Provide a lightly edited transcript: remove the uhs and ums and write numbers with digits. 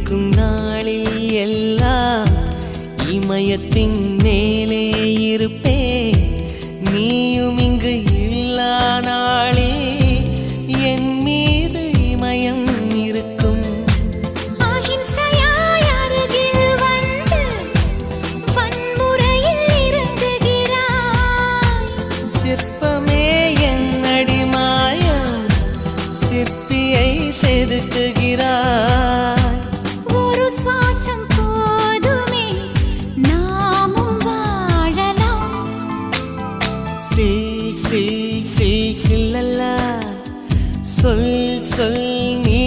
இருக்கும் நாளில் எல்லாம் இமயத்தின் மேலே இருப்பே. நீயும் இங்கு இல்லா நாளே என் மீது இமயம் இருக்கும். அஹிம்சையாய் அருகில் வந்து வன்முறையில் இறங்குகிறாய். சிற்பமே என் அடிமாயம் சிற்பியை செதுக்குகிறாய். ஒரு சுவாசம் போதுமே நாமும் வாழலாம். சில் சில் சில் சில்லல்லா சொல் சொல் நீ